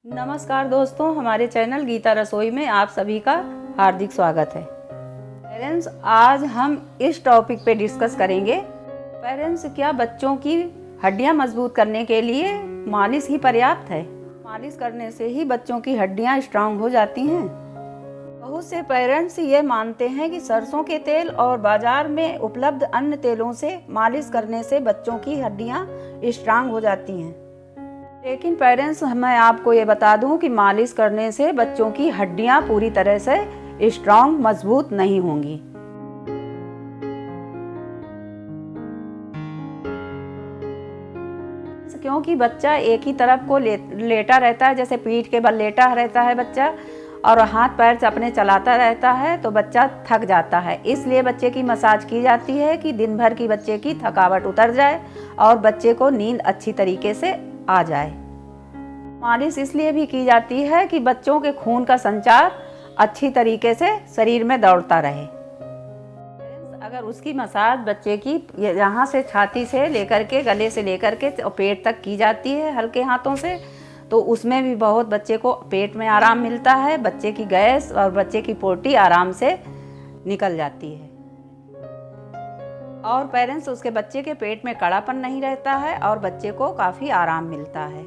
नमस्कार दोस्तों, हमारे चैनल गीता रसोई में आप सभी का हार्दिक स्वागत है। पेरेंट्स, आज हम इस टॉपिक पे डिस्कस करेंगे, पेरेंट्स क्या बच्चों की हड्डियां मजबूत करने के लिए मालिश ही पर्याप्त है? मालिश करने से ही बच्चों की हड्डियां स्ट्रांग हो जाती हैं। बहुत से पेरेंट्स ये मानते हैं कि सरसों के तेल और बाजार में उपलब्ध अन्य तेलों से मालिश करने से बच्चों की हड्डियां स्ट्रांग हो जाती हैं। लेकिन पेरेंट्स, मैं आपको ये बता दूं कि मालिश करने से बच्चों की हड्डियां पूरी तरह से स्ट्रांग मजबूत नहीं होंगी। क्योंकि बच्चा एक ही तरफ को लेटा रहता है, जैसे पीठ के बल लेटा रहता है बच्चा और हाथ पैर से अपने चलाता रहता है, तो बच्चा थक जाता है। इसलिए बच्चे की मसाज की जाती है कि दिन भर की बच्चे की थकावट उतर जाए और बच्चे को नींद अच्छी तरीके से आ जाए। मालिश इसलिए भी की जाती है कि बच्चों के खून का संचार अच्छी तरीके से शरीर में दौड़ता रहे। अगर उसकी मसाज बच्चे की यहाँ से छाती से लेकर के गले से लेकर के पेट तक की जाती है हल्के हाथों से, तो उसमें भी बहुत बच्चे को पेट में आराम मिलता है। बच्चे की गैस और बच्चे की पोटी आराम से निकल जाती है और पेरेंट्स उसके बच्चे के पेट में कड़ापन नहीं रहता है और बच्चे को काफ़ी आराम मिलता है।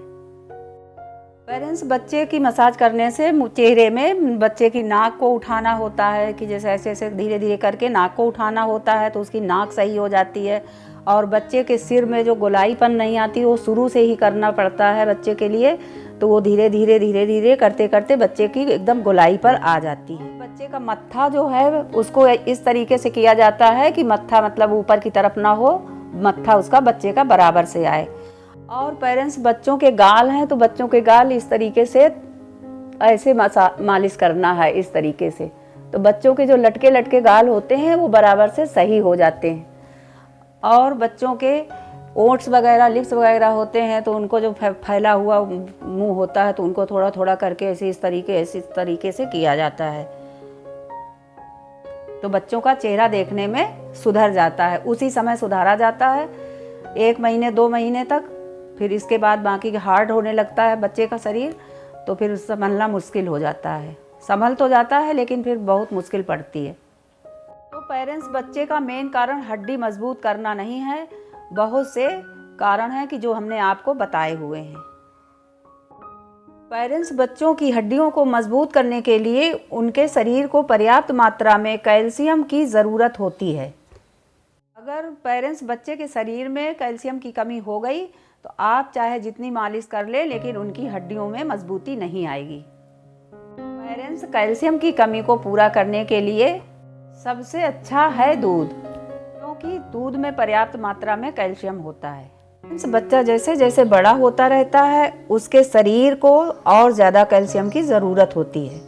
पेरेंट्स, बच्चे की मसाज करने से चेहरे में बच्चे की नाक को उठाना होता है कि जैसे ऐसे ऐसे धीरे धीरे करके नाक को उठाना होता है, तो उसकी नाक सही हो जाती है। और बच्चे के सिर में जो गोलाईपन नहीं आती, वो शुरू से ही करना पड़ता है बच्चे के लिए, तो वो धीरे धीरे करते करते बच्चे की एकदम गोलाई पर आ जाती है। बच्चे का मत्था जो है उसको इस तरीके से किया जाता है कि मत्था मतलब ऊपर की तरफ ना हो, मत्था उसका बच्चे का बराबर से आए। और पेरेंट्स, बच्चों के गाल हैं तो बच्चों के गाल इस तरीके से ऐसे मालिश करना है इस तरीके से, तो बच्चों के जो लटके लटके गाल होते हैं वो बराबर से सही हो जाते हैं। और बच्चों के ओट्स वगैरह लिप्स वगैरह होते हैं, तो उनको जो फैला हुआ मुंह होता है, तो उनको थोड़ा थोड़ा करके ऐसे इस तरीके से किया जाता है, तो बच्चों का चेहरा देखने में सुधर जाता है। उसी समय सुधारा जाता है 1 महीने 2 महीने तक। फिर इसके बाद बाकी हार्ड होने लगता है बच्चे का शरीर, तो फिर संभलना मुश्किल हो जाता है। संभल तो जाता है लेकिन फिर बहुत मुश्किल पड़ती है। तो पेरेंट्स, बच्चे का मेन कारण हड्डी मजबूत करना नहीं है, बहुत से कारण हैं कि जो हमने आपको बताए हुए हैं। पेरेंट्स, बच्चों की हड्डियों को मजबूत करने के लिए उनके शरीर को पर्याप्त मात्रा में कैल्शियम की ज़रूरत होती है। अगर पेरेंट्स बच्चे के शरीर में कैल्शियम की कमी हो गई तो आप चाहे जितनी मालिश कर ले, लेकिन उनकी हड्डियों में मजबूती नहीं आएगी। पेरेंट्स, कैल्शियम की कमी को पूरा करने के लिए सबसे अच्छा है दूध, क्योंकि दूध में पर्याप्त मात्रा में कैल्शियम होता है। बच्चा जैसे जैसे बड़ा होता रहता है, उसके शरीर को और ज़्यादा कैल्शियम की ज़रूरत होती है।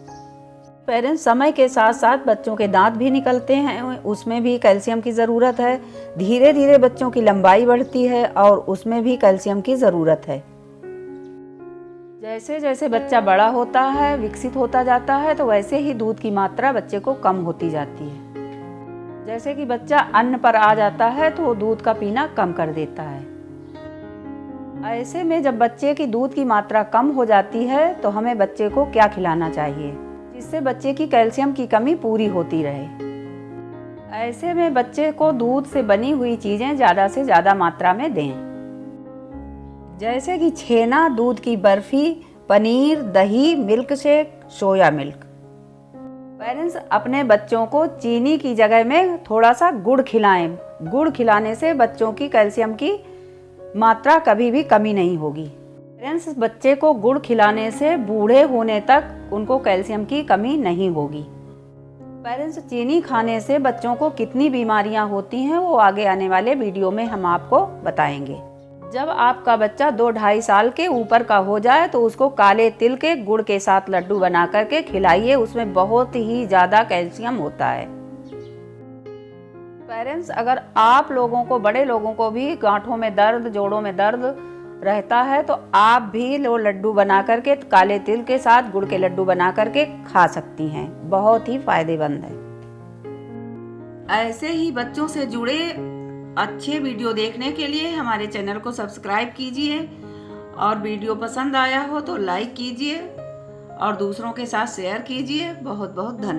पेरेंट्स, समय के साथ साथ बच्चों के दांत भी निकलते हैं, उसमें भी कैल्शियम की ज़रूरत है। धीरे धीरे बच्चों की लंबाई बढ़ती है और उसमें भी कैल्शियम की ज़रूरत है। जैसे जैसे बच्चा बड़ा होता है, विकसित होता जाता है, तो वैसे ही दूध की मात्रा बच्चे को कम होती जाती है। जैसे कि बच्चा अन्न पर आ जाता है तो वो दूध का पीना कम कर देता है। ऐसे में जब बच्चे की दूध की मात्रा कम हो जाती है, तो हमें बच्चे को क्या खिलाना चाहिए जिससे बच्चे की कैल्शियम की कमी पूरी होती रहे? ऐसे में बच्चे को दूध से बनी हुई चीज़ें ज़्यादा से ज़्यादा मात्रा में दें, जैसे कि छेना, दूध की बर्फ़ी, पनीर, दही, milk shake, soya milk. Parents, अपने बच्चों को चीनी की जगह में थोड़ा सा गुड़ खिलाएं। गुड़ खिलाने से बच्चों की कैल्शियम की मात्रा कभी भी कमी नहीं होगी। पेरेंट्स, बच्चे को गुड़ खिलाने से बूढ़े होने तक उनको कैल्शियम की कमी नहीं होगी। पेरेंट्स, चीनी खाने से बच्चों को कितनी बीमारियां होती हैं वो आगे आने वाले वीडियो में हम आपको बताएंगे। जब आपका बच्चा 2-2.5 साल के ऊपर का हो जाए तो उसको काले तिल के गुड़ के साथ लड्डू बना करके खिलाइए, उसमें बहुत ही ज़्यादा कैल्शियम होता है। पेरेंट्स, अगर आप लोगों को, बड़े लोगों को भी गांठों में दर्द, जोड़ों में दर्द रहता है, तो आप भी लड्डू बना करके काले तिल के साथ गुड़ के लड्डू बना करके खा सकती हैं, बहुत ही फायदेमंद है। ऐसे ही बच्चों से जुड़े अच्छे वीडियो देखने के लिए हमारे चैनल को सब्सक्राइब कीजिए और वीडियो पसंद आया हो तो लाइक कीजिए और दूसरों के साथ शेयर कीजिए। बहुत बहुत धन्यवाद।